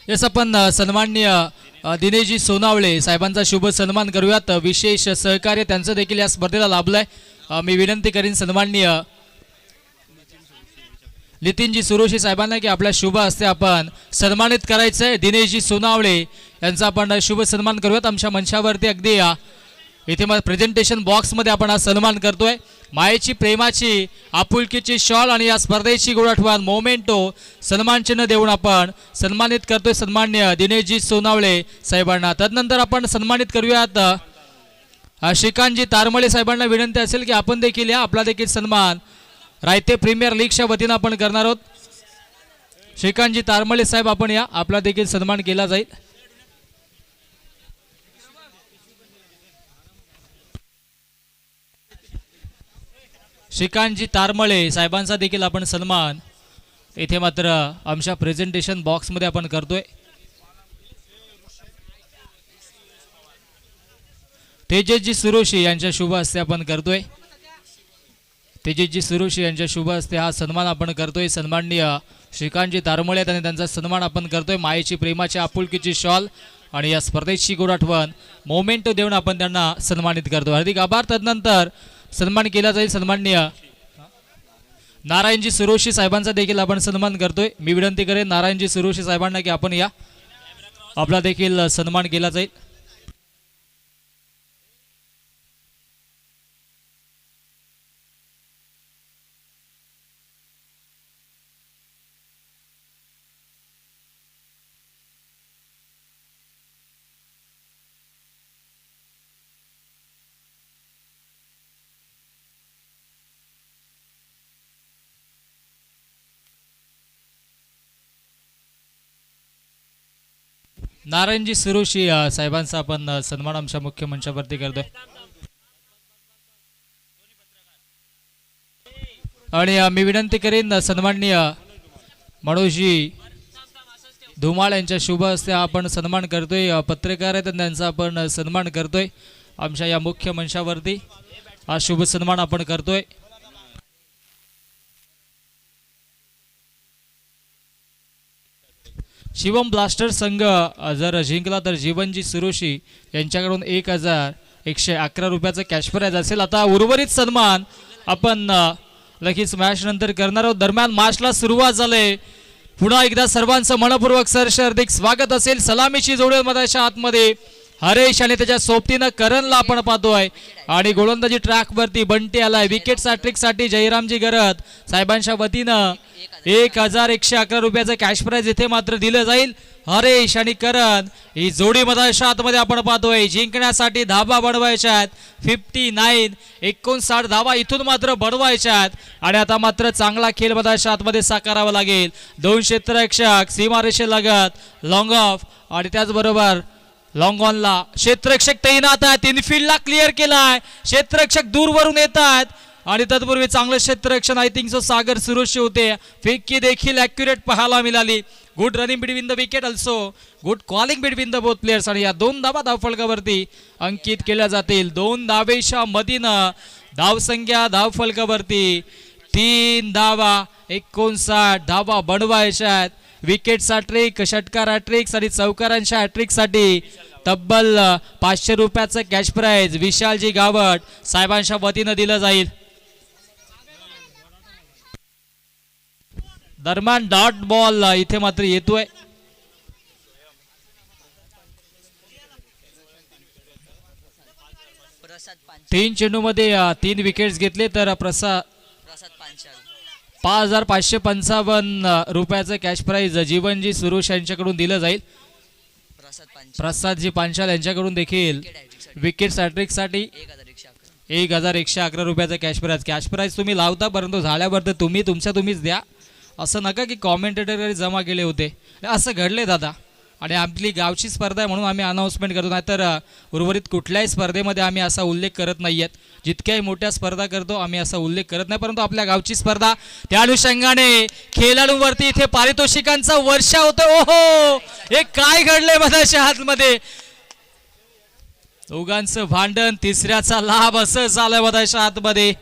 Yes आपण सन्माननीय दिनेशजी सोनावळे साहेबांचा शुभ सन्मान करूयात। विशेष सहकार्य त्यांचं देखील या स्पर्धेला लाभलंय। मी विनंती करीन सन्माननीय नितीनजी सुरोशी साहेबांना की आपल्या शुभ हस्ते आपण सन्मानित करायचंय। दिनेशजी सोनावळे यांचा आपण शुभ सन्मान करूयात। आमच्या मंचावरती अगदी इथे मग प्रेझेंटेशन बॉक्समध्ये आपण हा सन्मान करतोय। मायेची प्रेमाची आपुलकीची शॉल आणि या स्पर्धेची गोड आठवण मोमेंटो सन्मान चिन्ह देऊन आपण सन्मानित करतोय सन्माननीय दिनेशजी सोनावळे साहेबांना। तदनंतर आपण सन्मानित करूयात श्रीकांतजी तारमळे साहेबांना। विनंती असेल की आपण देखील या, आपला देखील सन्मान रायते प्रीमियर लीगच्या वतीनं आपण करणार आहोत। श्रीकांतजी तारमळे साहेब आपण या, आपला देखील सन्मान केला जाईल। श्रीकांतजी तारमळे साहेबांचा देखील आपण सन्मान इथे मात्र आमच्या प्रेझेंटेशन बॉक्समध्ये आपण करतोय। तेजसजी सुरोशी यांच्या शुभ हस्ते आपण करतोय। तेजसजी सुरोशी यांच्या शुभ हस्ते हा सन्मान आपण करतोय। सन्माननीय श्रीकांतजी तारमळे आणि त्यांचा सन्मान आपण करतोय। मायेची प्रेमाची आपुलकीची शॉल आणि या स्पर्धेची गोड आठवण मोमेंटो देऊन आपण त्यांना सन्मानित करतो। हार्दिक आभार। तदनंतर सन्मान केला जाईल सन्माननीय नारायणजी सुरोशी साहेबांचा देखील आपण सन्मान करतोय। मी विनंती करेन नारायणजी सुरोशी साहेबांना की आपण या, आपला देखील सन्मान केला जाईल। नारायणजी सुरोशी साहेबांचा आपण सन्मान आमच्या मुख्य मंचावरती करतोय। आणि मी विनंती करेन सन्माननीय मनोजजी धुमाळ यांच्या शुभ हस्ते आपण सन्मान करतोय। पत्रकार आहेत त्यांचा आपण सन्मान करतोय आमच्या या मुख्य मंचावरती। हा शुभ सन्मान आपण करतोय। शिवम ब्लास्टर संघ जर जिंकला तर जीवनजी सुरोशी यांच्याकडून 1111 रुपयाचं कॅश प्राइज असेल। आता उर्वरित सन्मान आपण लगेच मॅच नंतर करणार आहोत। दरम्यान मॅचला सुरुवात झाले। पुन्हा एकदा सर्वांचं मनपूर्वक सरसे हार्दिक स्वागत असेल। सलामीची जोडी मधाच्या आतमध्ये हरेश आणि त्याच्या सोबतीनं करणला आपण पाहतोय आणि गोलंदाजी ट्रॅक वरती बंटी आलाय। विकेट सॅट्रिक साठी जयरामजी गरत साहेबांच्या वतीनं 1111 रुपयाचं कॅश प्राइज इथे मात्र दिलं जाईल। हरेश आणि करण ही जोडी मधाच्या आतमध्ये आपण पाहतोय। जिंकण्यासाठी धावा बनवायच्या आहेत 59 59 धावा इथून मात्र बनवायच्या आहेत आणि आता मात्र चांगला खेळ मधाच्या आतमध्ये साकारावा लागेल। 2 क्षेत्ररक्षक सीमारेषेलगत लॉंग ऑफ आणि त्याचबरोबर लॉंग ऑनला क्षेत्ररक्षक तैनात आहेत। इनफिल्डला क्लिअर केलाय, क्षेत्ररक्षक दूरवरून येत आहेत आणि तत्पूर्वी चांगलं क्षेत्ररक्षण आय थिंक सो सागर सुरोशी होते। फेकी देखील ॲक्युरेट पाहायला मिळाली। Good running between the wicket, also good calling between the both players आणि या 2 धावा धावफलकावरती अंकित केल्या जातील। 2 धावेच्या मदीनं धावसंख्या धावफलकावरती 3 धावा 59 धावा बनवायच्या आहेत। विकेटचा हॅट्रिक, षटकार हॅट्रिक्स आणि चौकारांच्या हॅट्रिकसाठी तब्बल 500 रुपयाचं कॅश प्राइज विशालजी गावट साहेबांच्या वतीनं दिलं जाईल। दरम्यान डॉट बॉल इथे मात्र येतोय। तीन चेंडूमध्ये 3 विकेट्स घेतले तर प्रसाद 5555 रुपयाचं कॅश प्राइज जीवनजी सुरोश यांच्याकडून दिलं जाईल। प्रसादजी पांचाल यांच्याकडून देखील विकेट सॅट्रिकसाठी 1111 रुपयाचं कॅश प्राइज तुम्ही लावता, परंतु झाल्यावर तर तुम्हीच द्या। असं नका की कॉमेंटेटर जमा केले होते, असं घडले दादा। आणि आपली गावची स्पर्धा आहे म्हणून आम्ही अनाउन्समेंट करतो, नाहीतर उर्वरित कुठल्याही स्पर्धेमध्ये आम्ही असा उल्लेख करत नाहीयेत। जितक्याही मोठ्या स्पर्धा करतो आम्ही असा उल्लेख करत नाही, परंतु आपल्या गावची स्पर्धा त्या अनुषंगाने खेळाडूंवरती इथे पारितोषिकांचा वर्षा होतो। ओहो, हे काय घडलंय मधाच्या हातमध्ये? दोघांचं भांडण, तिसऱ्याचा लाभ असं झालंय मधाच्या हातमध्ये।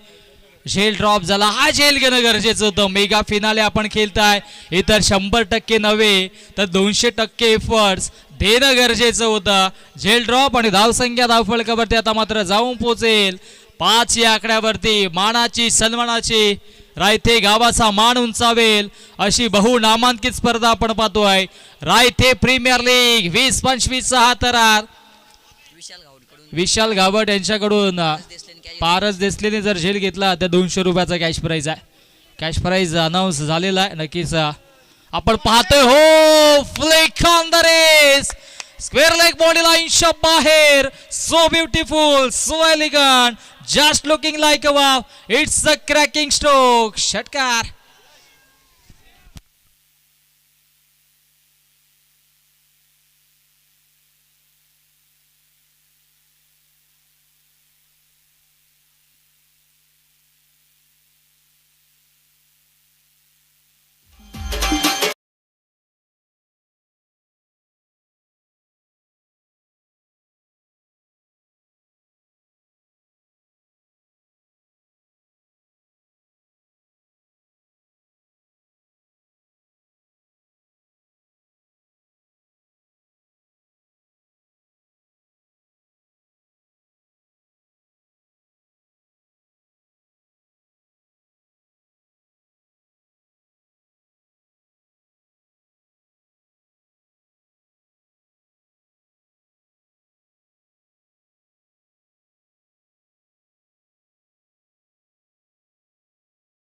झेल ड्रॉप झाला. हा झेल घेणं गरजेचं होतं. मेगा फिनाले आपण खेळताय, इतर 100% नव्हे तर 200% एफर्ट्स देणं गरजेचं होतं. झेल ड्रॉप आणि धावसंख्या धावफलकावरती आता मात्र जाऊन पोहोचेल 5 या आकड्यावरती. मानाची सन्मानाची रायथे गावाचा मान उंचावेल अशी बहुनामांकित स्पर्धा आपण पाहतोय. रायथे प्रीमियर लीग 20-25 हा तरार विशाल गावट यांच्याकडून पारस देसलेने जर झेल घेतला तर 200 रुपयाचा कॅश प्राइज आहे. कॅश प्राइज अनाऊन्स झालेला आहे. नक्कीच आपण पाहतोय. हो, flick on the race, square leg body लाईनच्या बाहेर. So beautiful, so elegant, just looking like a wow. It's a cracking stroke. षटकार.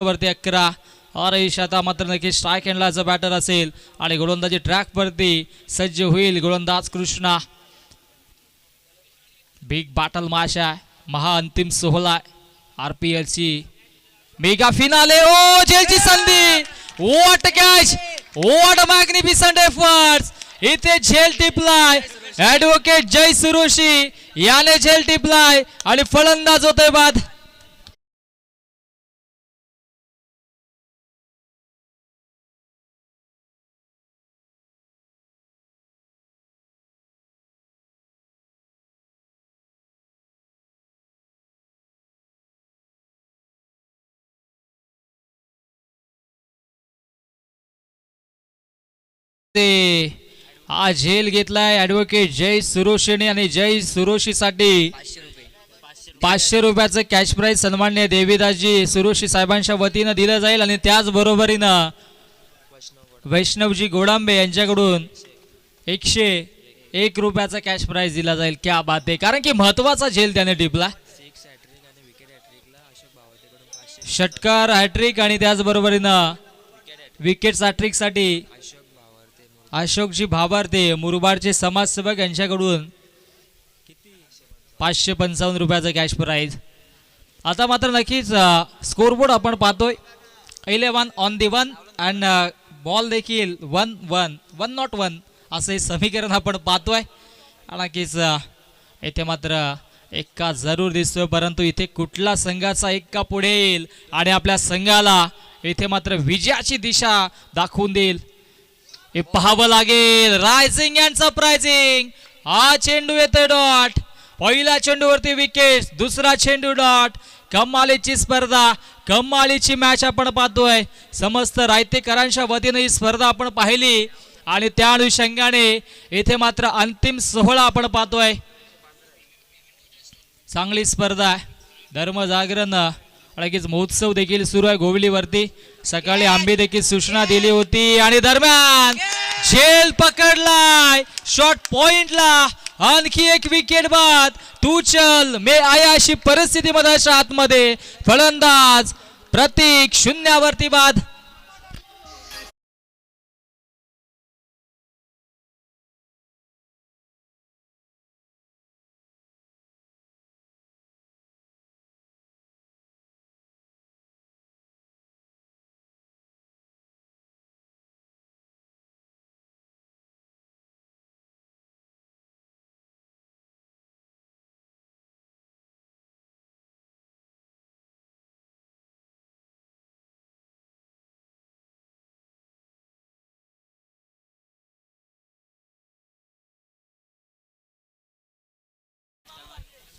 वरती 11 और आता मात्र नक्की स्ट्राईक हँडलाचा बॅटर असेल आणि गोलंदाजी ट्रॅक वरती सज्ज होईल गोलंदाज कृष्णा. बिग बॅटल मॅच आहे, महाअंतिम सोहळा RPL ची मेगा फिनाले. ओ झेलची संधी, what catch, what magnificent efforts. इथे झेल टिपलाय ऍडव्होकेट जय सुरोशी याने झेल टिपलाय आणि फलंदाज होतोय बाद. हा झेल घेतलाय ऍडव्होकेट जय सुरोशीने आणि जय सुरोशी साठी 500 रुपयाचं कॅश प्राइज सन्मान्य देवीदासजी सुरोशी साहेबांच्या वतीनं दिलं जाईल आणि त्याच बरोबरीनं वैष्णवजी गोडांबे यांच्याकडून 101 रुपयाचा कॅश प्राइज दिला जाईल. क्या बात आहे, कारण की महत्वाचा झेल त्याने टिपला. षटकार हॅट्रिक आणि त्याच बरोबरीनं विकेट हॅट्रिक साठी अशोकजी भावारते मुरबाडचे समाजसेवक यांच्याकडून 555 रुपयाचा कॅश प्राइज. आता मात्र नक्कीच स्कोरबोर्ड आपण पाहतोय. 11 ऑन दी 1 अँड बॉल देखील 1 नॉट 1 असे समीकरण आपण पाहतोय. नक्कीच इथे मात्र एक्का जरूर दिसतोय, परंतु इथे कुठला संघाचा एक्का पुढे येईल आणि आपल्या संघाला इथे मात्र विजयाची दिशा दाखवून देईल हे पाहावं लागेल. Rising and surprising. हा चेंडू येतोय डॉट. पहिल्या चेंडूवरती विकेट, दुसरा चेंडू डॉट. कमालीची स्पर्धा, कमालीची मॅच आपण पाहतोय. समस्त रायतेकरांच्या वतीने ही स्पर्धा आपण पाहिली आणि त्या अनुषंगाने इथे मात्र अंतिम सोहळा आपण पाहतोय. चांगली स्पर्धा आहे. धर्मजागरण लगेच महोत्सव देखील सुरू आहे गोवलीवरती. सकाळी आंबे देखील सूचना दिली होती आणि दरम्यान झेल पकडलाय शॉर्ट पॉइंटला. आणखी एक विकेट बाद. तू चल मे आया अशी परिस्थिती मध्ये आतमध्ये फलंदाज प्रतीक शून्यावरती बाद.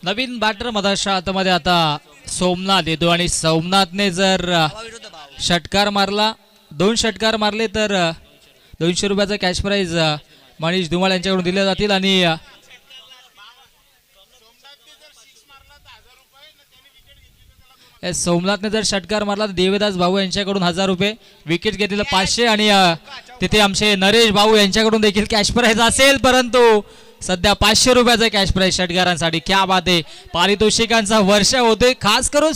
नवीन बॅटर मधाच्या आतमध्ये आता सोमनाथ येतो आणि सोमनाथने जर षटकार मारला, 2 षटकार मारले तर 200 रुपयाचा कॅश प्राइज मनीष धुमाळ यांच्याकडून दिले जातील. आणि सोमनाथने जर षटकार मारला तर देवदास भाऊ यांच्याकडून 1000 रुपये, विकेट घेतलेलं 500 आणि तिथे आमचे नरेश भाऊ यांच्याकडून देखील कॅश प्राइज असेल, परंतु सध्या 500 रुपयाचा कॅश प्राइज षटकारांसाठी. क्या बात आहे, पारितोषिकांचा वर्षाव होतोय खास करून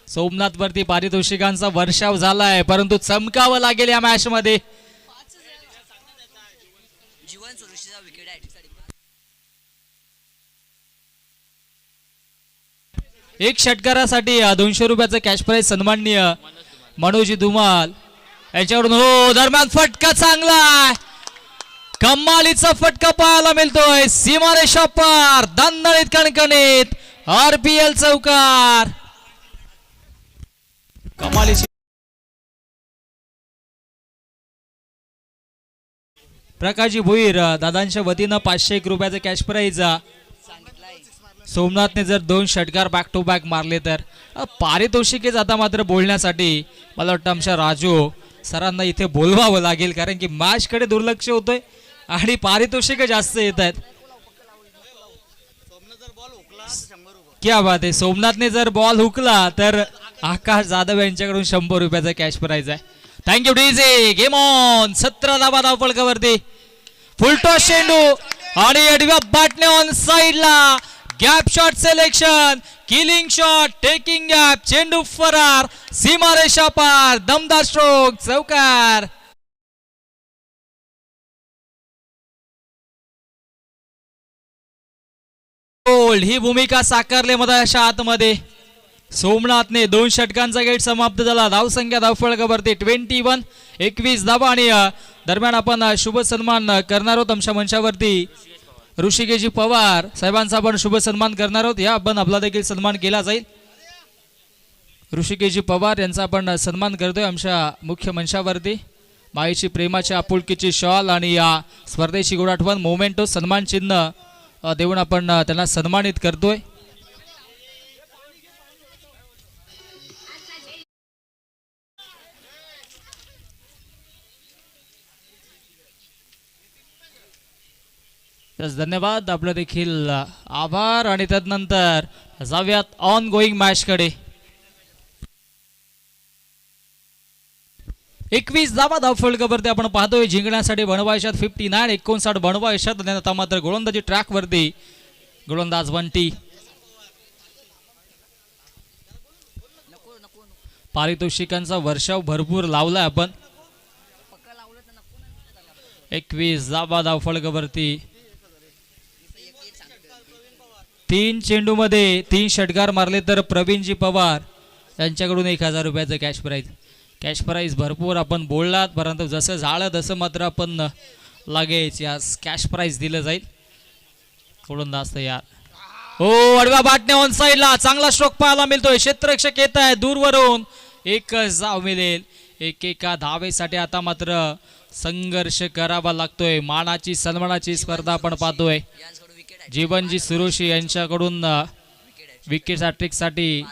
सोमनाथ वरती पारितोषिकांचा वर्षाव झालाय, परंतु चमकावं लागेल या मॅच मध्ये. एक षटकारासाठी 200 रुपयाचा कॅश प्राइज सन्माननीय मनोज धुमाल यांच्याकडून. हो, दरम्यान फटका चांगला, कमालीचा फटका पाहायला मिळतोय. सीमारेषा पार, दणदणीत कणकणीत RPL चौकार. कमालीची प्रकाशजी भोईर दादांच्या वतीनं 501 रुपयाचा कॅश प्राइज. सोमनाथने जर 2 षटकार बॅक टू बॅक मारले तर पारितोषिके जाता मात्र बोलण्यासाठी मला वाटतं आमच्या राजू सरांना इथे बोलवावं लागेल, कारण की मॅच कडे दुर्लक्ष होतोय आणि पारितोषिके जास्त येत आहेत. क्या बात आहे, सोमनाथने जर बॉल हुकला तर आकाश जाधव यांच्याकडून 100 रुपयाचा कॅश प्राइज आहे. Thank you DJ. Game on. 17 धावा धावफलकावरती. फुलटॉस चेंडू आणि अडव्या बॅटने ऑन साइडला. Gap shot selection, killing shot, taking gap, चेंडू फरार, सीमारेषा पार, दमदार स्ट्रोक, चौकार. ही भूमिका साकारली मधाच्या आतमध्ये. सोमनाथने 2 षटकांचा गेट समाप्त झाला. धावसंख्या धावफलकावरती 21 धावा. आणि दरम्यान आपण शुभ सन्मान करणार आहोत आमच्या मंचावरती. ऋषिकेशजी पवार साहेबांचा आपण शुभ सन्मान करणार आहोत. या आपण आपला देखील सन्मान केला जाईल. ऋषिकेशजी पवार यांचा आपण सन्मान करतोय आमच्या मुख्य मंचावरती. माईची प्रेमाची आपुलकीची शॉल आणि या स्पर्धेची गोड आठवण मोमेंटो सन्मान चिन्ह देऊन आपण त्यांना सन्मानित करतोय. धन्यवाद, आपलं देखील आभार. आणि त्यानंतर जाऊयात ऑन गोईंग मॅच कडे. 21 धावा धावफलकावरती आपण पाहतोय. जिंकण्यासाठी बनवायच्यात 59 बनवायच्यात. आणि आता मात्र गोलंदाजी ट्रॅक वरती गोलंदाज बंटी. पारितोषिकांचा वर्षाव भरपूर लावलाय आपण. 21 धावा धावफलकावरती. 3 चेंडूमध्ये 3 षटकार मारले तर प्रवीणजी पवार यांच्याकडून 1000 रुपयाचं कॅश प्राइज भरपूर आपण बोललात, परंतु जसं झालं तसं मात्र आपण लगेच या कॅश प्राइज दिलं जाईल. गोलंदाज तयार. हो, अडव्या बॅटने ऑन साइडला चांगला स्ट्रोक पाहायला मिळतोय. क्षेत्ररक्षक येत आहे दूरवरून. एकच धाव मिळेल. एका धावेसाठी आता मात्र संघर्ष करावा लागतोय. मानाची सन्मानाची स्पर्धा आपण पाहतोय. जीवनजी सुरोशी यांच्याकडून विकेट हॅट्रिक साठी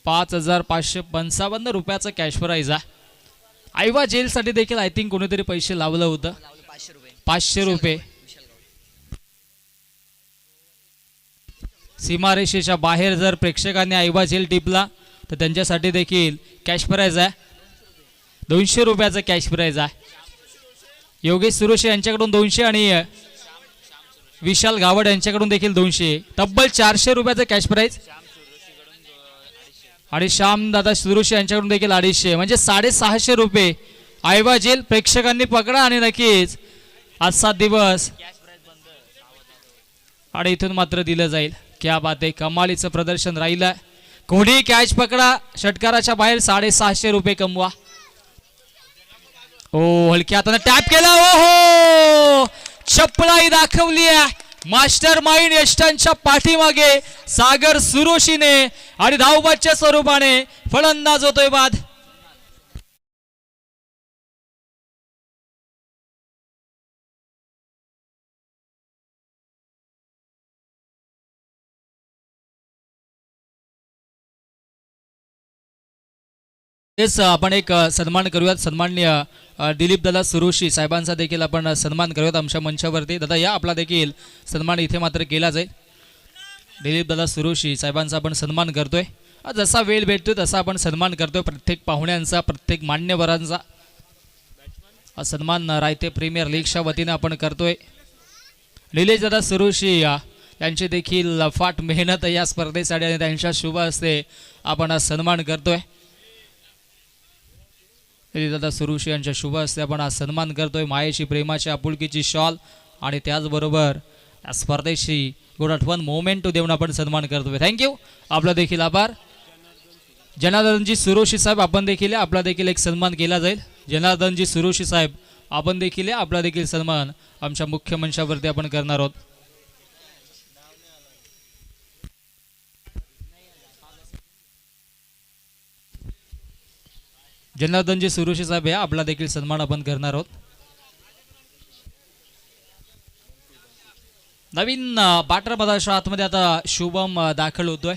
5555 रुपयाचा कॅश प्राइज आहे. आयवा जेल साठी देखील आय थिंक कोणीतरी पैसे लावलं होतं. 500 रुपये. सीमारेषेच्या बाहेर जर प्रेक्षकांनी आयवा जेल टिपला तर त्यांच्यासाठी देखील कॅश प्राइज आहे. 200 रुपयाचा कॅश प्राइज आहे. योगेश सुरोशी यांच्याकडून 200 आणि विशाल गावड यांच्याकडून देखील 200. तब्बल 400 रुपयाचा कॅश प्राइज. आणि श्याम दादा सुरोशी यांच्याकडून देखील 250, म्हणजे 650 रुपये. आयवा जेल प्रेक्षकांनी पकडा आणि नक्कीच आजचा दिवस आणि इथून मात्र दिलं जाईल. क्या बात आहे, कमालीचं प्रदर्शन राहिलं. कोणी कॅच पकडा, षटकाराच्या बाहेर 650 रुपये कमवा. ओ, हलक्या हाताने टॅप केला. ओहो, चपळाई दाखवली आहे मास्टर माइंड यष्टांच्या पाठीमागे सागर सुरोशीने. आणि धावबादच्या स्वरूपाने फलंदाज होतोय बाद. तेच आपण एक सन्मान करूयात. सन्माननीय दिलीप दादा सुरुशी साहेबांचा देखील आपण सन्मान करूयात आमच्या मंचावरती. दादा या, आपला देखील सन्मान इथे मात्र केला जाईल. दिलीप दादा सुरुशी साहेबांचा आपण सन्मान करतोय. जसा वेळ भेटतोय तसा आपण सन्मान करतोय प्रत्येक पाहुण्यांचा, प्रत्येक मान्यवरांचा सन्मान रायते प्रीमियर लीगच्या वतीने आपण करतोय. निलेश दादा सुरुशी यांची देखील फाट मेहनत या स्पर्धेसाठी आणि त्यांच्या शुभ हस्ते आपण सन्मान करतोय. दादा सुरुशी यांच्या शुभ हस्ते आपण आज सन्मान करतोय. मायेची, प्रेमाची, आपुलकीची शॉल आणि त्याचबरोबर या स्पर्धेची गुड आठवण मोमेंट देऊन आपण सन्मान करतोय. थँक्यू, आपला देखील आभार. जनार्दनजी सुरुशी साहेब आपण देखील आपला देखील एक सन्मान केला जाईल. जनार्दनजी सुरुशी साहेब आपण देखील आपला देखील सन्मान आमच्या मुख्य मंचावरती आपण करणार आहोत. जनार्दनजी सुरुशी साहेब या आपला देखील सन्मान आपण करणार आहोत. नवीन बाटर पदार्थ आतमध्ये आता शुभम दाखल होतोय.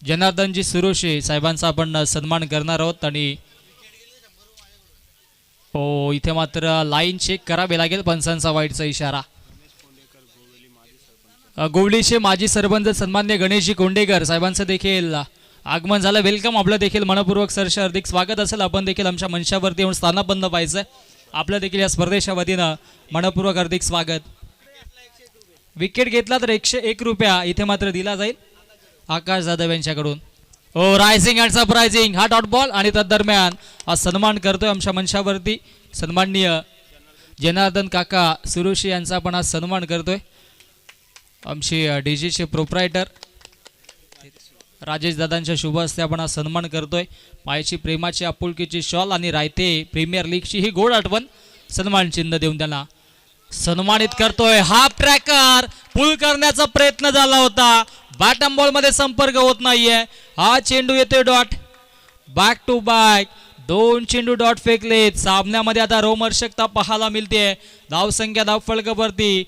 जनार्दनजी सुरुशी साहेबांचा आपण सन्मान करणार आहोत. आणि हो, इथे मात्र लाईन चेक करावी लागेल. पंचांचा वाईटचा इशारा. गोवलीचे माजी सरपंच सन्मान्य गणेशजी कोंडेकर साहेबांचं देखील आगमन झालं. वेलकम, आपलं देखील मनपूर्वक सरसे हार्दिक स्वागत असेल. आपण देखील आमच्या मंचावरती येऊन स्थानापन्न पाहिजे. आपलं देखील या स्पर्धेच्या वतीनं मनपूर्वक हार्दिक स्वागत. विकेट घेतला तर 101 रुपया इथे मात्र दिला जाईल आकाश जाधव यांच्याकडून. हो, रायझिंग अँड सरप्रायझिंग हा डॉट बॉल. आणि दरम्यान हा सन्मान करतोय आमच्या मंचावरती सन्माननीय जनार्दन काका सुरुशी यांचा आपण आज सन्मान करतोय. आमचे डीजीचे प्रोप्रायटर राजेश दादांच्या शुभ हस्ते आपण आज सन्मान करतोय. मायेची, प्रेमाची, आपुलकीची शॉल आणि रायते प्रीमियर लीगची ही गोड आठवण सन्मान चिन्ह देऊन त्यांना सन्मानित करतोय. हाफ ट्रॅकर पुल करण्याचा प्रयत्न झाला होता. बॅटम बॉल मध्ये संपर्क होत नाहीये. हा चेंडू येतोय डॉट. बॅक टू बॅक 2 चेंडू डॉट फेकलेत. सामन्यामध्ये आता रोमहर्षकता पाहायला मिळते. धावसंख्या धावफलकावरती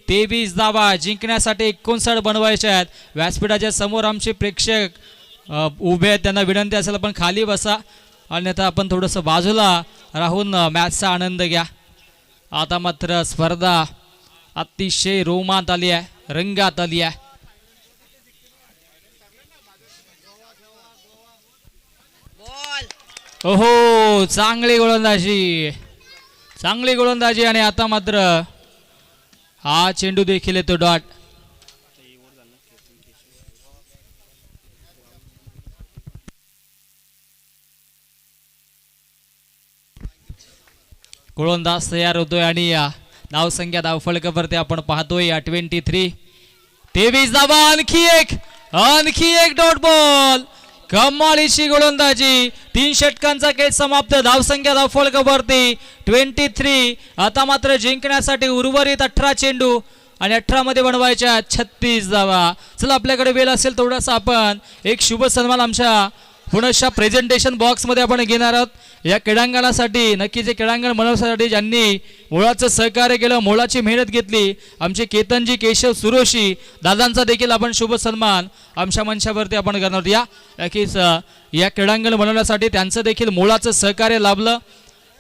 23 धावा जिंकण्यासाठी 59 बनवायच्या आहेत. व्यासपीठाच्या समोर आमचे प्रेक्षक उभे आहेत. त्यांना विनंती असेल आपण खाली बसा आणि आता आपण थोडंसं बाजूला राहून मॅचचा आनंद घ्या. आता मात्र स्पर्धा अतिशय रोमांच आली आहे, रंगात आली आहे. ओहो, चांगली गोलंदाजी आणि आता मात्र हा चेंडू देखील येतो डॉट. गोलंदाज तयार होतोय आणि धावसंख्या धावफलकावरती आपण पाहतोय 23 धावा. आणखी एक डॉट बॉल. कमालीची गोलंदाजी. 3 षटकांचा खेळ समाप्त. धावसंख्या धावफलकावरती 23. आता मात्र जिंकण्यासाठी उर्वरित 18 चेंडू आणि 18 मध्ये बनवायच्या 36 धावा. चला, आपल्याकडे वेळ असेल थोडासा आपण एक शुभ सन्मान आमच्या पुण्याच्या प्रेझेंटेशन बॉक्स मध्ये आपण घेणार आहोत. या क्रीडांगणासाठी नक्कीच क्रीडांगण बनवण्यासाठी ज्यांनी मोलाचं सहकार्य केलं, मोलाची मेहनत घेतली, आमचे केतनजी केशव सुरोशी दादांचा देखील आपण शुभ सन्मान आमच्या मंचावरती आपण करणार आहोत. या नक्कीच या क्रीडांगण बनवण्यासाठी त्यांचं देखील मोलाचं सहकार्य लाभलं.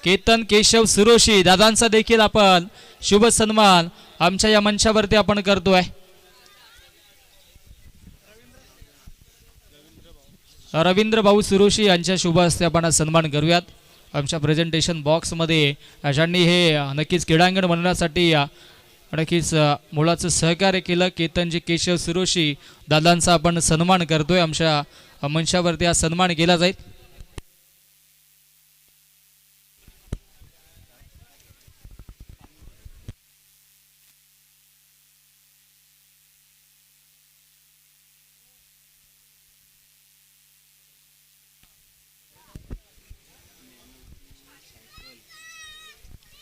केतन केशव सुरोशी दादांचा देखील आपण शुभ सन्मान आमच्या या मंचावरती आपण करतोय. रवींद्र भाऊ सुरुशी यांच्या शुभ हस्ते आपण सन्मान करूयात. आमच्या प्रेझेंटेशन बॉक्समध्ये ज्यांनी हे नक्कीच क्रीडांगण बनवण्यासाठी नक्कीच मुलाचं सहकार्य केलं, केतनजी केशव सुरुशी दादांचा आपण सन्मान करतोय. आमच्या मंचावरती हा सन्मान केला जाईल.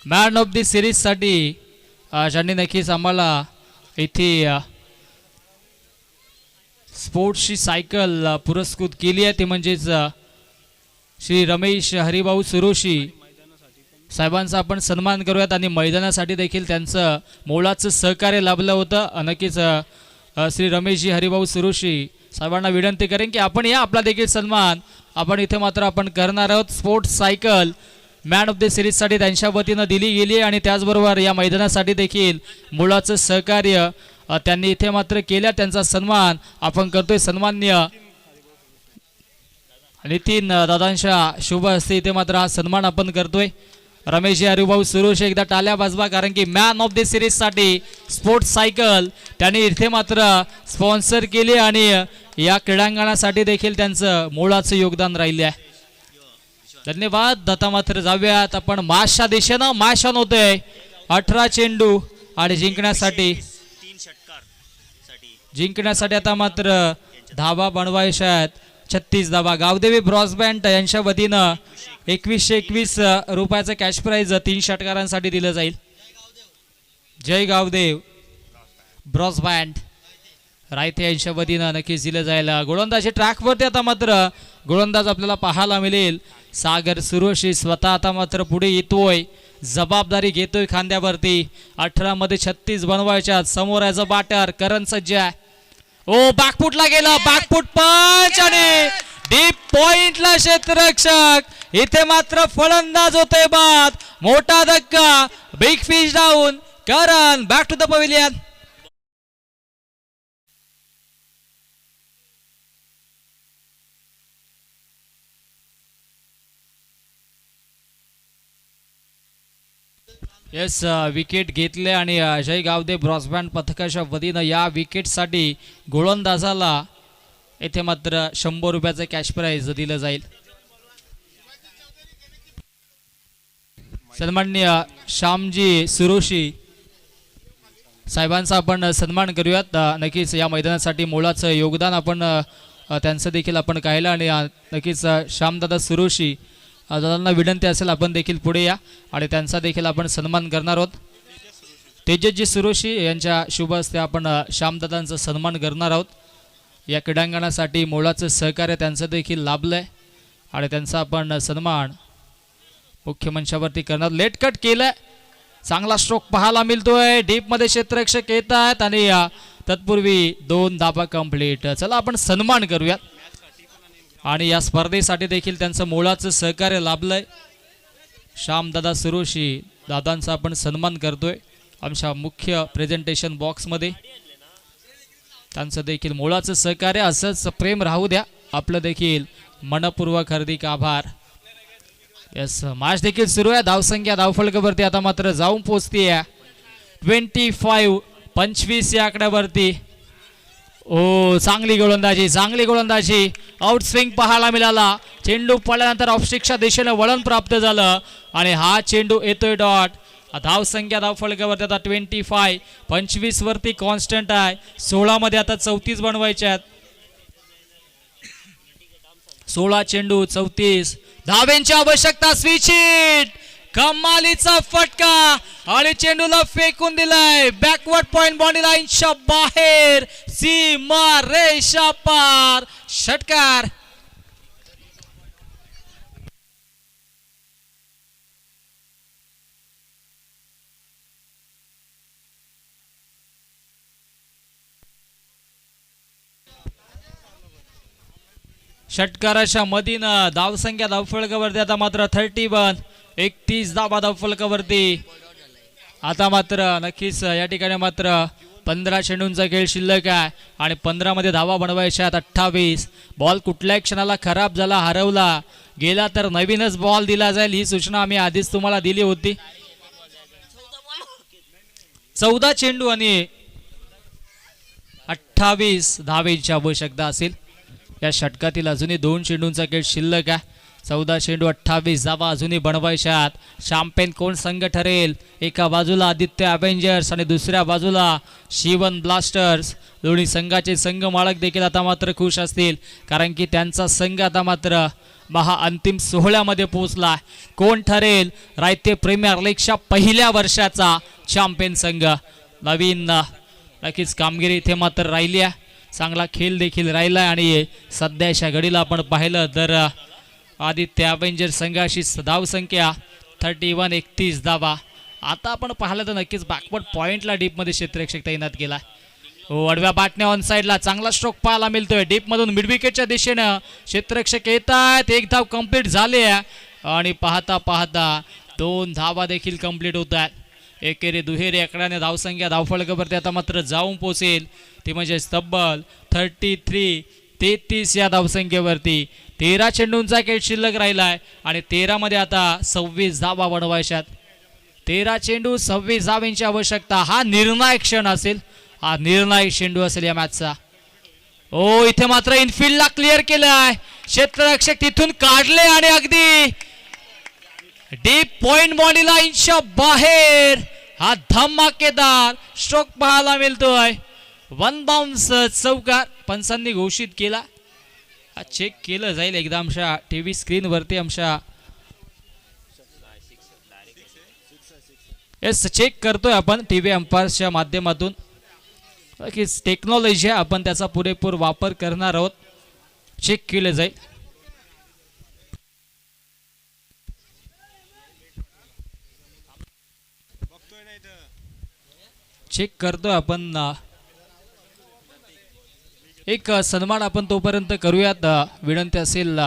मॅन ऑफ दी सिरीज साठी ज्यांनी नक्कीच आम्हाला इथे स्पोर्ट्सची सायकल पुरस्कृत केली आहे ते म्हणजेच श्री रमेश हरिभाऊ सुरोशी साहेबांचा आपण सन्मान करूयात. आणि मैदानासाठी देखील त्यांचं मोलाचं सहकार्य लाभलं होतं. नक्कीच श्री रमेशजी हरिभाऊ सुरोशी सर्वांना विनंती करेन की आपण या, आपला देखील सन्मान आपण इथे मात्र आपण करणार आहोत. Sports cycle man of the सिरीजसाठी त्यांच्या वतीनं दिली गेली आणि त्याचबरोबर या मैदानासाठी देखील मुळाचं सहकार्य त्यांनी इथे मात्र केल्या. त्यांचा सन्मान आपण करतोय. सन्मान्य नितीन दादांच्या शुभ हस्ते इथे मात्र हा सन्मान आपण करतोय. रमेशजी हरिभाऊ सुरोश एकदा टाळ्या वाजवा, कारण की मॅन ऑफ द सिरीजसाठी स्पोर्ट्स सायकल त्यांनी इथे मात्र स्पॉन्सर केली आणि या क्रीडांगणासाठी देखील त्यांचं मोलाचं योगदान राहिले आहे. धन्यवाद. आता मात्र जाऊयात आपण माशा दिशेनं. माशान होतोय 18 चेंडू आणि जिंकण्यासाठी आता मात्र धावा बनवायच्या आहेत. 36 धावा. गावदेवी ब्रॉसबँड यांच्या वतीनं 2121 रुपयाचं कॅश प्राइज 3 षटकारांसाठी दिलं जाईल. जय गावदेव ब्रॉसबँड रायते यांच्या वतीनं नक्कीच दिलं जाईल. गोलंदाजी ट्रॅकवरती आता मात्र गोलंदाज आपल्याला पाहायला मिळेल. सागर सुरोशी स्वतः आता मात्र पुढे येतोय, जबाबदारी घेतोय खांद्यावरती. 18 मध्ये 36 बनवायच्या. समोर ॲज अ बॅटर करण सज्ज आहे. ओ बॅकफुटला गेला, बॅकफुट पंच आणि डीप पॉइंटला क्षेत्ररक्षक. इथे मात्र फलंदाज होते बाद. मोठा धक्का. Big fish down. Karan back to the pavilion. Yes, wicket घेतले आणि अजय गावदे ब्रॉसबँड पथकाच्या वतीनं या विकेटसाठी गोलंदाजाला येथे मात्र 100 रुपयाचं कॅश प्राइज दिलं जाईल. सन्माननीय श्यामजी सुरोशी साहेबांचा आपण सन्मान करूयात. नक्कीच या मैदानासाठी मोलाचं योगदान आपण त्यांचं देखील आपण पाहिलं आणि नक्कीच श्यामदादा सुरोशी दादांना विनंती असेल आपण देखील पुढे या आणि त्यांचा देखील आपण सन्मान करणार आहोत. तेजसजी सुरोशी यांच्या शुभ हस्ते आपण श्यामदादांचा सन्मान करणार आहोत. या क्रीडांगणासाठी मोलाचं सहकार्य त्यांचं देखील लाभलंय आणि त्यांचा आपण सन्मान मुख्य मंचावरती करणार. लेट कट केलंय. चांगला स्ट्रोक पाहायला मिळतोय. डीपमध्ये क्षेत्ररक्षक येत आहेत आणि तत्पूर्वी 2 धाबा कंप्लीट. चला आपण सन्मान करूयात आणि या स्पर्धेसाठी देखील त्यांचं मोलाचं सहकार्य लाभलंय. श्यामदादा सुरोशी दादांचा आपण सन्मान करतोय आमच्या मुख्य प्रेझेंटेशन बॉक्समध्ये. त्यांचं देखील मोलाचं सहकार्य असंच प्रेम राहू द्या. आपलं देखील मनपूर्वक हार्दिक आभार. यस, मॅच देखील सुरू आहे. धावसंख्या धावफलकावरती आता मात्र जाऊन पोहोचते 25 या आकड्यावरती. ओ चांगली गोलंदाजी. आउट स्विंग पाहायला मिळाला. चेंडू पडल्यानंतर ऑफस्टिकच्या दिशेने वळण प्राप्त झालं आणि हा चेंडू येतोय डॉट. धावसंख्या धावफलकावरती आता 25 वरती कॉन्स्टंट आहे. 16 मध्ये आता 34 बनवायचे आहेत. 16 चेंडू 34 धावेंची आवश्यकता. Switch hit. कमालीचा फटका आणि चेंडूला फेकून दिलाय बॅकवर्ड पॉइंट बाउंड्री लाईनच्या बाहेर. सीमा रेषा पार. षटकार. षटकाराच्या मधीनं धावसंख्या धावफलकावरती आता मात्र 31 धावा धावफलकावरती. आता मात्र नक्कीच या ठिकाणी मात्र 15 चेंडूंचा खेळ शिल्लक आहे आणि 15 मध्ये धावा बनवायच्या आहेत. 28 बॉल कुठल्याही क्षणाला खराब झाला, हरवला गेला तर नवीनच बॉल दिला जाईल. ही सूचना आम्ही आधीच तुम्हाला दिली होती. 14 चेंडू आणि 28 धावेची आवश्यकता असेल. या षटकातील अजूनही 2 चेंडूंचा खेळ शिल्लक आहे. 14 चेंडू 28 धावा अजूनही बनवायच्यात. शॅम्पेन कोण संघ ठरेल? एका बाजूला आदित्य अवेंजर्स आणि दुसऱ्या बाजूला शिवन ब्लास्टर्स. दोन्ही संघाचे संघ मालक देखील आता मात्र खुश असतील, कारण की त्यांचा संघ आता मात्र अंतिम सोहळ्यामध्ये पोहोचला. कोण ठरेल रायते प्रीमियर लीगच्या पहिल्या वर्षाचा चॅम्पियन संघ? नवीन नक्कीच कामगिरी इथे मात्र राहिली आहे. चांगला खेळ देखील राहिला आणि सध्याच्या घडीला आपण पाहिलं तर आदित्य अवेंजर्स संघाची धावसंख्या 31 धावा. आता आपण पाहिलं तर नक्कीच बॅकवर्ड पॉइंटला डीपमध्ये क्षेत्ररक्षक तैनात केला. आडव्या बाटण्या ऑन साइडला चांगला स्ट्रोक पाहायला मिळतोय. डीप मधून मिड विकेटच्या दिशेनं क्षेत्ररक्षक येत आहेत. एक धाव कंप्लीट झाली आणि पाहता पाहता 2 धावा देखील कंप्लीट होत आहेत. एकेरी दुहेरी आकड्याने धावसंख्या धावफलकावरती आता मात्र जाऊन पोहोचेल ती म्हणजे तब्बल 33 या धावसंख्येवरती. 13 चेंडूंचा खेळ शिल्लक राहिलाय आणि 13 मध्ये आता 26 धावा बनवायच्यात. 13 चेंडू 26 धावांची आवश्यकता. हा निर्णायक क्षण असेल, हा निर्णायक चेंडू असेल या मॅचचा. इथे मात्र इनफिल्डला क्लिअर केलाय. क्षेत्ररक्षक तिथून काढले आणि अगदी डीप पॉइंट बॉडीला इंचा बाहेर हा धमाकेदार स्ट्रोक पाहायला मिळतोय. 1 बाउन्स चौकार पंचांनी घोषित केला. चेक केलं जाईल एकदा आमच्या टीव्ही स्क्रीन वरती. आमच्या चेक करतोय आपण टीव्ही अंपायर्सच्या माध्यमातून. टेक्नॉलॉजी आहे, आपण त्याचा पुरेपूर वापर करणार आहोत. चेक केलं जाईल. चेक करतोय आपण. एक सन्मान आपण तोपर्यंत करूयात. विनंती असेल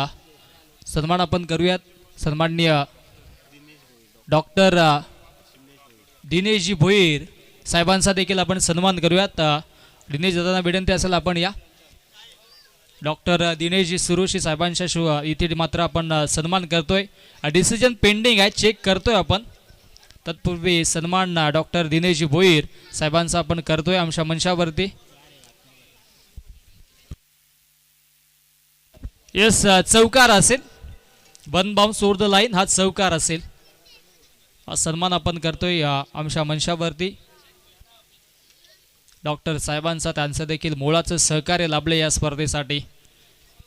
सन्मान आपण करूयात. सन्माननीय डॉक्टर दिनेशजी भोईर साहेबांचा देखील आपण सन्मान करूयात. दिनेश दादांना विनंती असेल आपण या. डॉक्टर दिनेशजी सुरोशी साहेबांच्या इथे मात्र आपण सन्मान करतोय. डिसिजन पेंडिंग आहे, चेक करतोय आपण. तत्पूर्वी सन्मान डॉक्टर दिनेशजी भोईर साहेबांचा आपण करतोय आमच्या मंचावरती. येस, चौकार असेल. 1 बाउन्स ओव्हर द लाईन, हा चौकार असेल. हा सन्मान आपण करतोय आमच्या मंचावरती. डॉक्टर साहेबांचा त्यांचं देखील मोलाचं सहकार्य लाभले या स्पर्धेसाठी.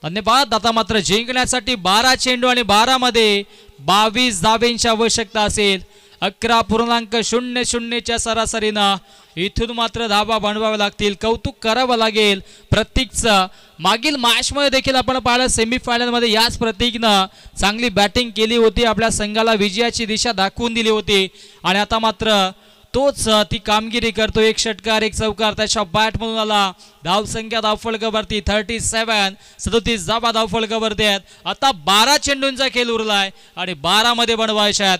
धन्यवाद. आता मात्र जिंकण्यासाठी 12 चेंडू आणि 12 मध्ये 22 धावेंची आवश्यकता असेल. 11.00च्या सरासरीनं इथून मात्र धावा बनवाव्या लागतील. कौतुक करावं लागेल प्रतीकचं. मागील मॅचमध्ये देखील आपण पाहिलं सेमीफायनलमध्ये याच प्रतीकनं चांगली बॅटिंग केली होती, आपल्या संघाला विजयाची दिशा दाखवून दिली होती. आणि आता मात्र तोच ती कामगिरी करतो. 1 षटकार 1 चौकार त्याच्या बॅटमधून आला. धावसंख्या धावफलकावरती 37 धावा धावफलकावरती आहेत. आता 12 चेंडूंचा खेळ उरलाय आणि 12 मध्ये बनवायच्या आहेत.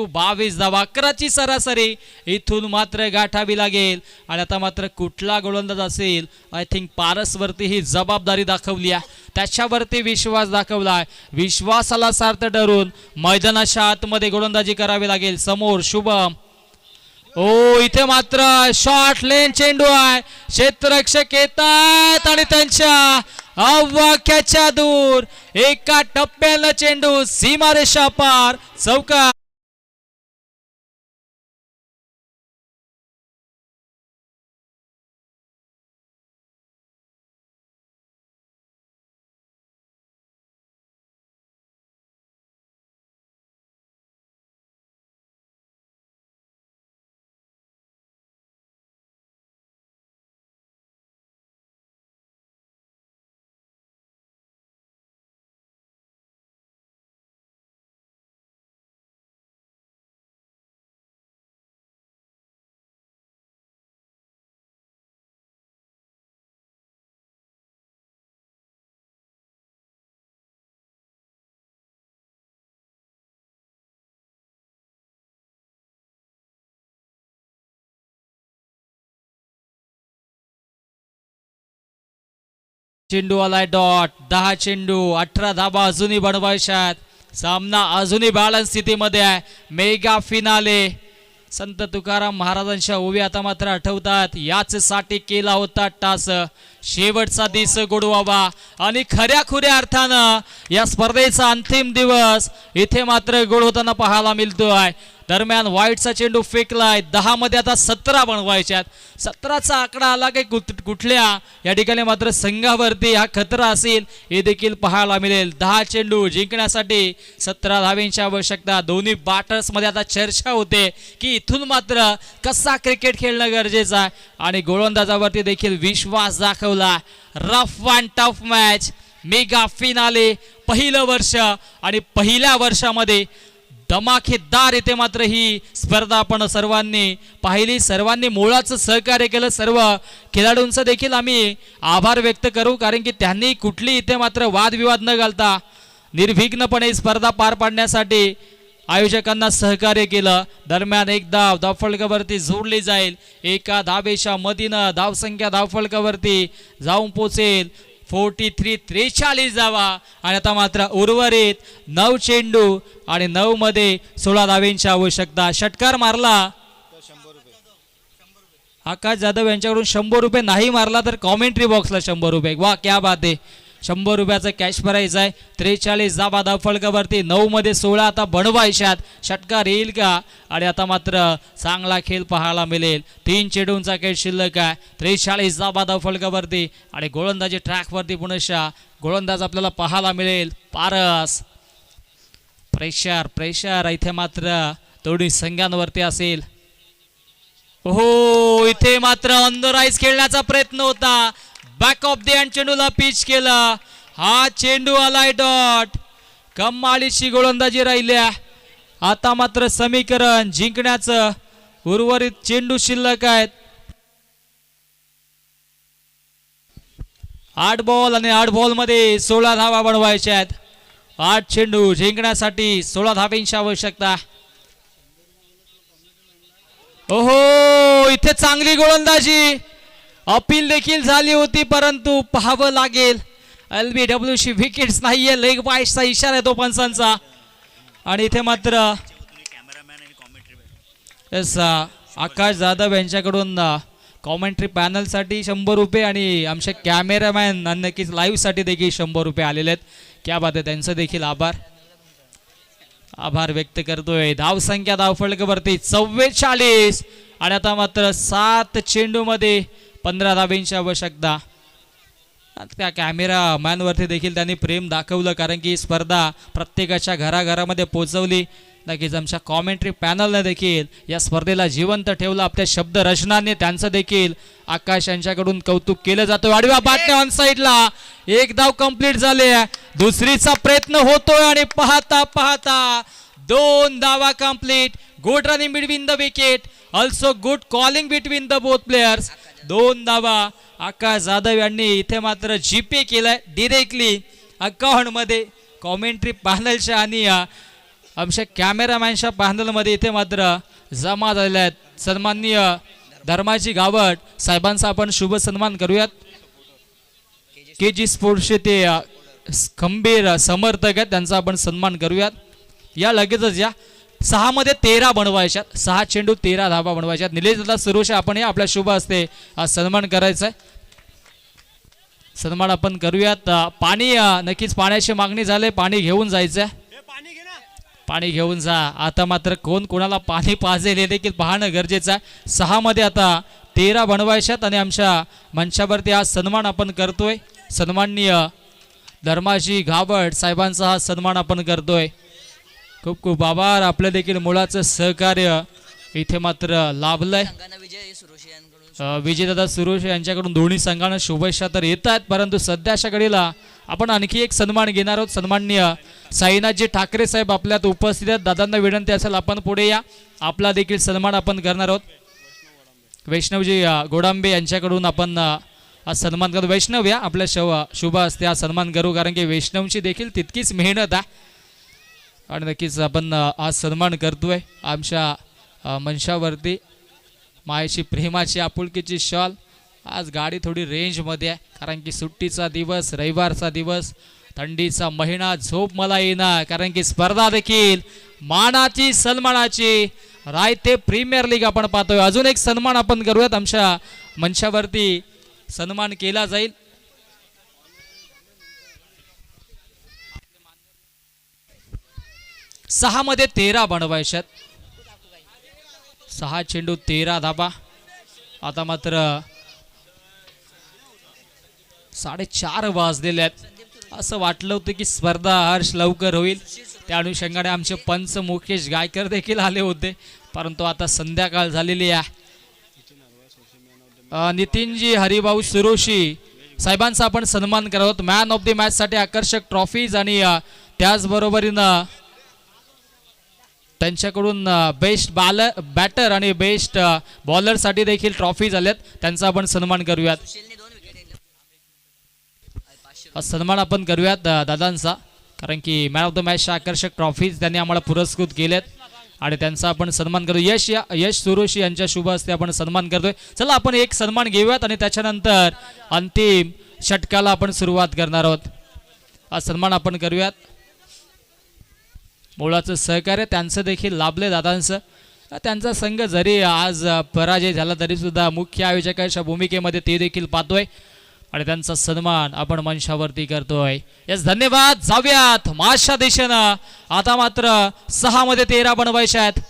22 धावा. 11ची सरासरी इथून मात्र गाठावी लागेल. आणि आता मात्र कुठला गोलंदाज असेल, आय थिंक पारसवरती ही जबाबदारी दाखवली आहे, त्याच्यावरती विश्वास दाखवलाय. विश्वासाला सार्थ ठरून मैदानाच्या आतमध्ये गोलंदाजी करावी लागेल. समोर शुभम. इथे मात्र शॉर्ट लेन चेंडू आहे. क्षेत्ररक्षक येतात आणि त्यांच्या अवाक्याच्या दूर एका टप्प्याला चेंडू सीमारेषा पार. चौकार. चेंडू आलाय डॉट. 10 चेंडू 18 धाबा अजूनही बनवायच्यात. सामना अजूनही बॅलन्स स्थितीमध्ये आहे. Mega finale. संत तुकाराम महाराजांच्या ओवी आता मात्र आठवतात. याचसाठी केला होता टास. शेवटचा दिस गोडवावा आणि खऱ्या खुऱ्या अर्थानं या स्पर्धेचा अंतिम दिवस इथे मात्र गोड होताना पाहायला मिळतोय. दरम्यान वाईटचा चेंडू फेकलाय. 10 मध्ये आता 17 बनवायच्यात. 17चा आकडा आला की कुठल्या या ठिकाणी मात्र संघावरती हा खतरा असेल हे देखील पाहायला मिळेल. 10 चेंडू जिंकण्यासाठी 17 धावेंची आवश्यकता. दोन्ही बॅटर्स मध्ये आता चर्चा होते की इथून मात्र कसा क्रिकेट खेळणं गरजेचं आहे आणि गोलंदाजावरती देखील विश्वास दाखवला. Rough and tough match. Mega finale. पहिलं वर्ष आणि पहिल्या वर्षामध्ये धमाकेदार इथे मात्र ही स्पर्धा आपण सर्वांनी पाहिली, सर्वांनी मोलाचं सहकार्य केलं. सर्व खेळाडूंचं देखील आम्ही आभार व्यक्त करू, कारण की त्यांनी कुठली इथे मात्र वादविवाद न घालता निर्विघ्नपणे स्पर्धा पार पाडण्यासाठी आयोजकांना सहकार्य केलं. दरम्यान एक धाव धावफलकावरती जोडली जाईल. एका धावेच्या मदीनं धावसंख्या धावफलकावरती जाऊन पोचेल 43 धावा. आणि आता मात्र उर्वरित 9 चेंडू आणि 9 मध्ये 16 धावेंची आवश्यकता. षटकार मारला आकाश जाधव यांच्याकडून 100 रुपये, नाही मारला तर कॉमेंट्री बॉक्सला 100 रुपये. वा क्या बात आहे. 100 रुपयाचा कॅश प्राइज आहे. 43 धावा धावफलकावरती, 9 मध्ये 16 आता बनवायच्यात. षटकार येईल का? आणि आता मात्र चांगला खेळ पाहायला मिळेल. 3 चेंडूंचा खेळ शिल्लक आहे. 43 धावा धावफलकावरती आणि गोलंदाजी ट्रॅकवरती पुनश्च गोलंदाज आपल्याला पाहायला मिळेल. पारस प्रेशर इथे मात्र दोन्ही संघांवरती असेल. हो, इथे मात्र अंडरआईज खेळण्याचा प्रयत्न होता. बॅक ऑफ द हँड चेंडूला पिच केला. हा चेंडू आलाय डॉट. कमालीची गोलंदाजी राहिल्या. आता मात्र समीकरण जिंकण्याचं उर्वरित चेंडू शिल्लक आहेत. 8 बॉल आणि 8 बॉल मध्ये 16 धावा बनवायच्या आहेत. 8 चेंडू जिंकण्यासाठी 16 धावेंची आवश्यकता. ओहो, इथे चांगली गोलंदाजी. अपील देखील झाली होती, परंतु पाहावं लागेल. LBWची विकेट्स नाहीये. लेग बायचा इशारा आहे तो पंचांचा. आणि इथे मात्र आकाश जाधव यांच्याकडून कॉमेंट्री पॅनलसाठी 100 रुपये आणि आमचे कॅमेरामॅन नक्कीच लाईव्ह साठी देखील 100 रुपये आलेले आहेत. क्या बात आहे, त्यांचं देखील आभार व्यक्त करतोय. धावसंख्या धावफलकावरती 44 आणि आता मात्र 7 चेंडू मध्ये 15 धावेंची आवश्यकता. त्या कॅमेरा मॅनवरती देखील त्यांनी प्रेम दाखवलं, कारण की स्पर्धा प्रत्येकाच्या घराघरामध्ये पोहोचवली. नक्कीच आमच्या कॉमेंट्री पॅनलने देखील या स्पर्धेला जिवंत ठेवलं. आपल्या शब्द रचनाने त्यांचं देखील आकाश यांच्याकडून कौतुक केलं जातं. आडव्या बाटल्या ऑन साईडला. एक धाव कंप्लीट झाले. दुसरीचा प्रयत्न होतोय आणि पाहता पाहता 2 धावा complete. Good running between the wicket, also good calling between the both players. 2 धावा आकाश जाधव यांनी इथे मात्र जीपे केलाय डिरेक्टली अकाउंट मध्ये. कॉमेंट्री पॅनलच्या आणि आमच्या कॅमेरामॅनच्या पॅनलमध्ये इथे मात्र जमा झालेल्या आहेत. सन्माननीय धर्माजी गावट साहेबांचा आपण शुभ सन्मान करूयात. KG स्पोर्ट्सचे ते खंबीर समर्थक आहेत, त्यांचा आपण सन्मान करूयात. या लगेचच या 6 मध्ये 13 बनवायच्यात. 6 चेंडू 13 धावा बनवायच्यात. निलेश दादा सुरोश आपण आपल्या शुभ हस्ते सन्मान करायचा आहे. सन्मान आपण करूयात. पाणी नक्कीच पाण्याची मागणी झाली, पाणी घेऊन जायचं. पाणी घेऊन जा. आता मात्र कोण कोणाला पाणी पाजेल हे देखील पाहणं गरजेचं आहे. 6 मध्ये आता 13 बनवायच्यात आणि आमच्या मंचावरती हा सन्मान आपण करतोय. सन्माननीय धर्माजी गावट साहेबांचा हा सन्मान आपण करतोय. खूप खूप आभार. आपलं देखील मुलाचं सहकार्य इथे मात्र लाभलंय. विजयदादा सुरोश यांच्याकडून दोन्ही संघांना शुभेच्छा तर येत आहेत, परंतु सध्याच्या घडीला आपण आणखी एक सन्मान घेणार आहोत. सन्माननीय साईनाथजी ठाकरे साहेब आपल्यात उपस्थित आहेत. दादांना विनंती असेल आपण पुढे या. आपला देखील सन्मान आपण करणार आहोत. वैष्णवजी गोडांबे यांच्याकडून आपण हा सन्मान करू. वैष्णव या आपल्या शुभ हस्ते हा सन्मान करू, कारण की वैष्णवची देखील तितकीच मेहनत आहे. आणि नक्कीच आपण आज सन्मान करतोय. आमच्या मंचावरती मायेची प्रेमाची आपुलकीची शॉल. आज गाडी थोडी रेंजमध्ये आहे, कारण की सुट्टीचा दिवस, रविवारचा दिवस, थंडीचा महिना, झोप मला येणार, कारण की स्पर्धा देखील मानाची सन्मानाची रायते प्रीमियर लीग आपण पाहतोय. अजून एक सन्मान आपण करूयात. आमच्या मंचावरती सन्मान केला जाईल. सहा मध्ये 13 बनवायच्यात. 6 चेंडू 13 धाबा. आता मात्र 4:30 वाजलेले आहेत. असं वाटलं होतं की स्पर्धा हर्ष लवकर होईल, त्या अनुषंगाने आमचे पंच मुकेश गायकर देखील आले होते, परंतु आता संध्याकाळ झालेली आहे. नितीनजी हरिभाऊ सुरोशी साहेबांचा आपण सन्मान करत आहोत. मॅन ऑफ द मॅच साठी आकर्षक ट्रॉफीज आणि त्याचबरोबरीनं त्यांच्याकडून बेस्ट बॅटर आणि बेस्ट बॉलरसाठी देखील ट्रॉफी झाल्यात. त्यांचा आपण सन्मान करूयात. सन्मान आपण करूयात दादांचा, कारण की मॅन ऑफ द मॅचच्या आकर्षक ट्रॉफीज त्यांनी आम्हाला पुरस्कृत केल्यात आणि त्यांचा आपण सन्मान करू. यश सुरोशी यांच्या शुभ हस्ते आपण सन्मान करतोय. चला आपण एक सन्मान घेऊयात आणि त्याच्यानंतर अंतिम षटकाला आपण सुरुवात करणार आहोत. हा सन्मान आपण करूयात. मुळाचं सहकार्य त्यांचं देखील लाभले दादांचं. त्यांचा संघ जरी आज पराजय झाला तरी सुद्धा मुख्य आयोजकाच्या भूमिकेमध्ये ते देखील पाहतोय आणि त्यांचा सन्मान आपण मंचावरती करतोय. यस, धन्यवाद. जाऊयात माशा दिशेनं. आता मात्र 6 मध्ये 13 बनवायचे आहेत.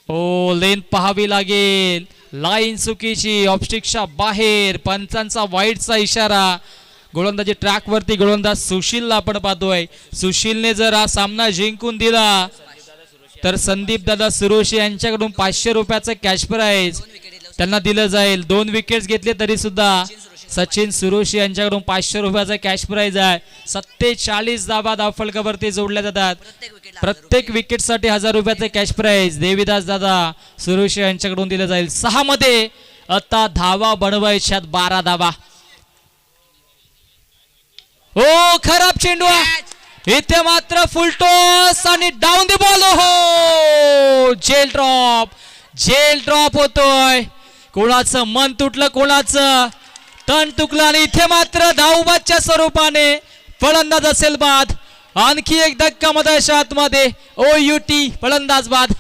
ओ, लेन पाहावी लागेल. लाईन चुकीची, ऑप्स्टिकच्या बाहेर. पंचांचा वाईटचा इशारा. गोलंदाजी ट्रॅकवरती गोलंदाज सुशीलला आपण पाहतोय. सुशीलने जर हा सामना जिंकून दिला तर संदीप दादा सुरोशी यांच्याकडून 500 रुपयाचं कॅश प्राइज त्यांना दिलं जाईल. 2 विकेट्स घेतले तरी सुद्धा सचिन सुरोशी यांच्याकडून 500 रुपयाचा कॅश प्राइज आहे. 47 धावा धावफलकावरती जोडल्या जातात. प्रत्येक विकेटसाठी 1000 रुपयाचे कॅश प्राइज देवीदास दादा सुरोशी यांच्याकडून दिलं जाईल. 6 मध्ये आता धावा बनवायच्यात 12 धावा. हो, खराब चेंडू इथे मात्र फुलटॉस आणि डाऊन द बॉल. हो, जेल ड्रॉप होतोय. कोणाचं मन तुटलं, कोणाचं तण तुकलं आणि इथे मात्र धावबादच्या स्वरूपाने फलंदाज असेल बाद. आणखी एक धक्का मधाच्या आतमध्ये. OUT फलंदाज बाद.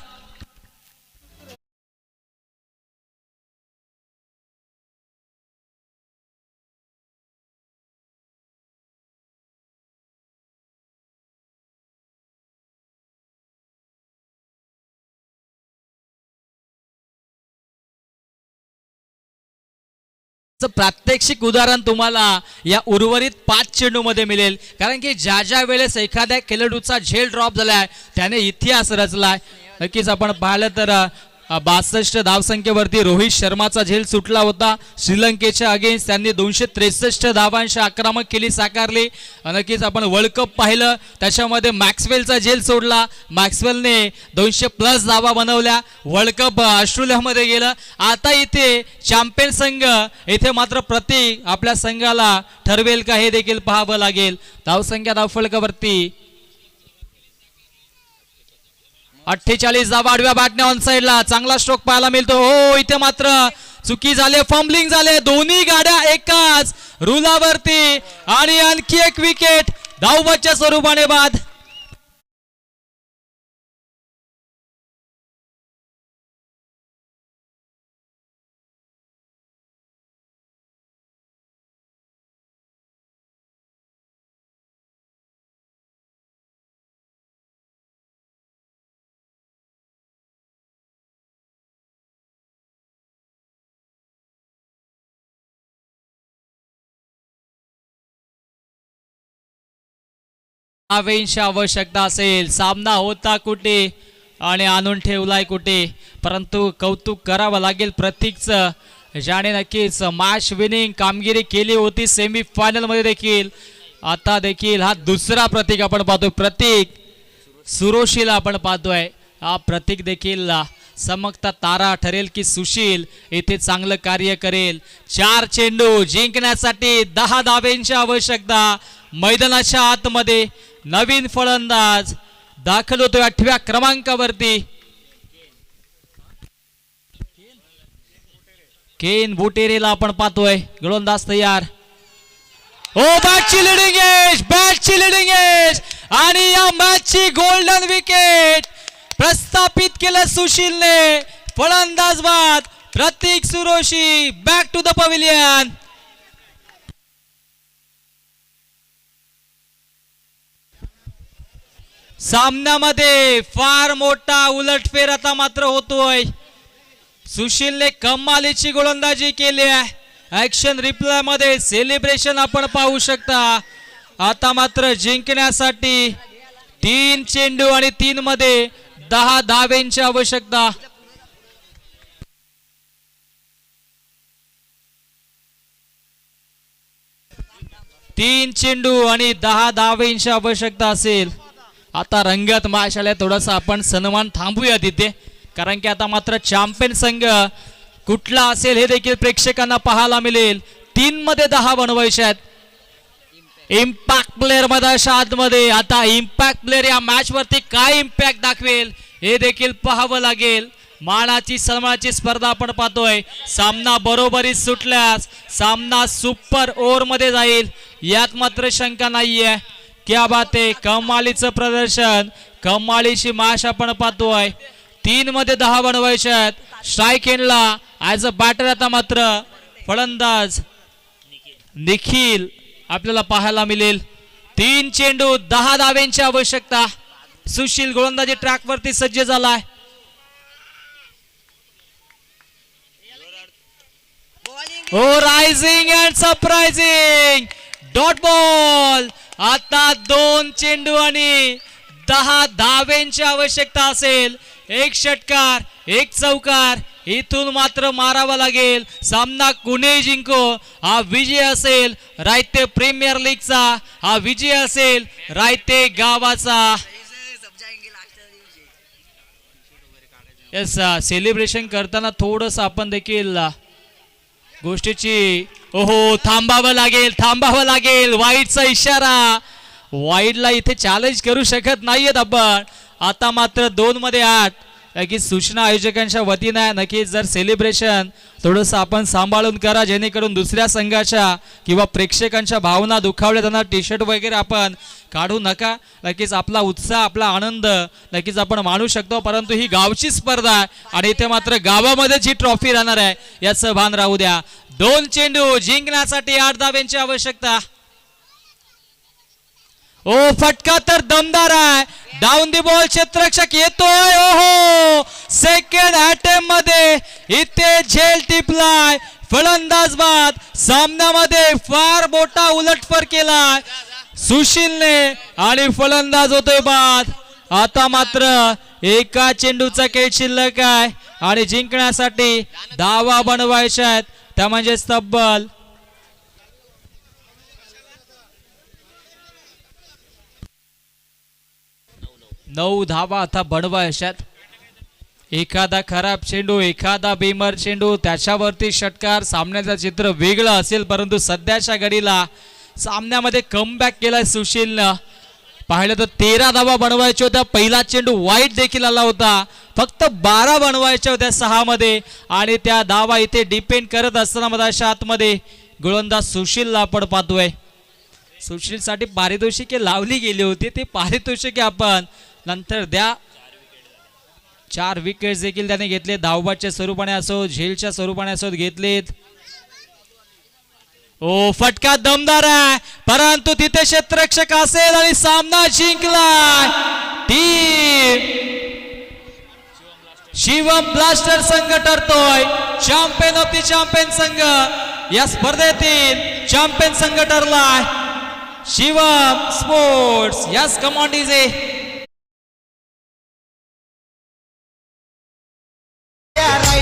प्रात्यक्षिक उदाहरण तुम्हाला या उर्वरित 5 चेंडू मध्ये मिळेल, कारण की ज्या वेळेस एखाद्या खेळाडूचा झेल ड्रॉप झालाय त्याने इतिहास रचलाय. नक्कीच आपण पाहिलं तर 62 धावसंख्येवरती रोहित शर्माचा झेल सुटला होता. श्रीलंकेच्या अगेन्स्ट त्यांनी 263 धावांची आक्रमक केली साकारली. नक्कीच आपण वर्ल्ड कप पाहिलं, त्याच्यामध्ये मॅक्सवेलचा झेल सोडला. मॅक्सवेलने 200+ धावा बनवल्या. वर्ल्ड कप ऑस्ट्रेलियामध्ये गेलं. आता इथे चॅम्पियन संघ, इथे मात्र प्रत्येक आपल्या संघाला ठरवेल का हे देखील पाहावं लागेल. धावसंख्या धावफलकावरती 48 धावा आडव्या बॅटने ऑन साइडला. चांगला स्ट्रोक पाहायला मिळतो. हो, इथे मात्र चुकी झाले, फंबलिंग झाले. दोन्ही गाड्या एकाच रुलावरती आणि आणखी एक विकेट धावबादच्या स्वरूपाने बाद. आवश्यकता असेल. सामना होता कुठे आणि आणून ठेवलाय कुठे, परंतु कौतुक करावं लागेल प्रतीकचं, ज्याने नक्कीच मॅच विनिंग कामगिरी केली होती सेमी फायनल मध्ये देखील. आता देखील हा दुसरा प्रतीक आपण पाहतोय. प्रतीक सुरोशीला आपण पाहतोय. हा प्रतीक देखील चमकता तारा ठरेल की सुशील येथे चांगलं कार्य करेल. 4 चेंडू जिंकण्यासाठी 10 धावांची आवश्यकता. मैदानाच्या आतमध्ये नवीन फलंदाज दाखल होतोय 8व्या क्रमांकावरती. केन बुटेरेला आपण पाहतोय. गोलंदाज तयार. ओ, बॅटची लिडिंग एज आणि या मॅचची गोल्डन विकेट प्रस्थापित केलं सुशीलने. फलंदाज बाद. Pratik Suroshi back to the pavilion. सामन्यामध्ये फार मोठा उलटफेर आता मात्र होतोय. सुशीलने कमालीची गोलंदाजी केली आहे. ऍक्शन रिप्लाय मध्ये सेलिब्रेशन आपण पाहू शकता. आता मात्र जिंकण्यासाठी 3 चेंडू आणि 3 मध्ये 10 धावांची आवश्यकता. तीन चेंडू आणि 10 धावांची आवश्यकता असेल. आता रंगत मॅच आल्या, थोडासा आपण सन्मान थांबूया तिथे, कारण की आता मात्र चॅम्पियन संघ कुठला असेल हे देखील प्रेक्षकांना पाहायला मिळेल. 3 मध्ये 10 बनवायचे आहेत. इम्पॅक्ट प्लेअर मधाच्या आतमध्ये. आता इम्पॅक्ट प्लेअर या मॅच वरती काय इम्पॅक्ट दाखवेल हे देखील पाहावं लागेल. मानाची सन्मानाची स्पर्धा आपण पाहतोय. सामना बरोबरीत सुटल्यास सामना सुपर ओव्हर मध्ये जाईल, यात मात्र शंका नाहीये. क्या बात आहे, कमालीचं प्रदर्शन, कमालीची मॅच आपण पाहतोय. 3 मध्ये 10 बनवायचे आहेत. स्ट्राईक एंडला ऍज अ बॅटर आता मात्र फलंदाज निखिल आपल्याला पाहायला मिळेल. 3 चेंडू 10 धाव्यांची आवश्यकता. सुशील गोलंदाजी ट्रॅक वरती सज्ज झालाय. Oh rising and surprising dot ball. आता 2 चेंडू आणि 10 धाव्यांची आवश्यकता असेल. 1 षटकार 1 चौकार इथून मात्र मारावा लागेल. सामना कुणी जिंको हा विजय असेल रायते प्रीमियर लीगचा, हा विजय असेल रायते गावाचा. सेलिब्रेशन करताना थोडस आपण देखील गोष्टीची थांबावं लागेल. वाईडचा इशारा. वाईडला इथे चॅलेंज करू शकत नाहीयेत आपण. आता मात्र 2 मध्ये 8. नक्कीच सूचना आयोजकांच्या वतीने नक्कीच जर सेलिब्रेशन थोडंसं आपण सांभाळून करा, जेणेकरून दुसऱ्या संघाच्या किंवा प्रेक्षकांच्या भावना दुखावल्या जाणार. टी शर्ट वगैरे आपण काढू नका. नक्कीच आपला उत्साह आपला आनंद नक्कीच आपण मानू शकतो, परंतु ही गावची स्पर्धा आहे आणि इथे मात्र गावामध्ये जी ट्रॉफी राहणार आहे याचं भान राहू द्या. 2 चेंडू जिंकण्यासाठी 8 धाव्यांची आवश्यकता. फटका तर दमदार आहे. डाऊन दी बॉल क्षेत्ररक्षक येतोय. सेकंड अटेम्प्ट मध्ये इथे झेल टिपलाय फलंदाज बाद. सामन्यामध्ये फार मोठा उलटफर केलाय सुशीलने आणि फलंदाज होतोय बाद. आता मात्र एका चेंडूचा खेळ शिल्लक आहे आणि जिंकण्यासाठी धावा बनवायच्या आहेत, त्या म्हणजे तब्बल 9 धावा आता बनवायच्यात. एखादा खराब चेंडू, एखादा बेमर चेंडू, त्याच्यावरती षटकार, सामन्याचं चित्र वेगळं असेल, परंतु सध्याच्या घडीला सामन्यामध्ये कमबॅक केलाय सुशीलनं. पाहिलं तर 13 धावा बनवायच्या होत्या. पहिला चेंडू वाईट देखील आला होता. फक्त 12 बनवायच्या होत्या 6 मध्ये आणि त्या धावा इथे डिपेंड करत असताना मधाच्या आतमध्ये गोलंदाज सुशीलला आपण पाहतोय. सुशीलसाठी पारितोषिके लावली गेली होती, ते पारितोषिके आपण नंतर द्या. 4 विकेट्स देखील त्याने घेतले. धावबाच्या स्वरूपाने असो, झेलच्या स्वरूपाने असो घेतलेत. फटका दमदार आहे, परंतु तिथे क्षेत्ररक्षक असेल आणि सामना जिंकलाय टीम शिवम ब्लास्टर संघ ठरतोय चॅम्पियन ऑफ द चॅम्पियन संघ. या स्पर्धेतील चॅम्पियन संघ ठरलाय Shivam sports. Yes, come on DJ.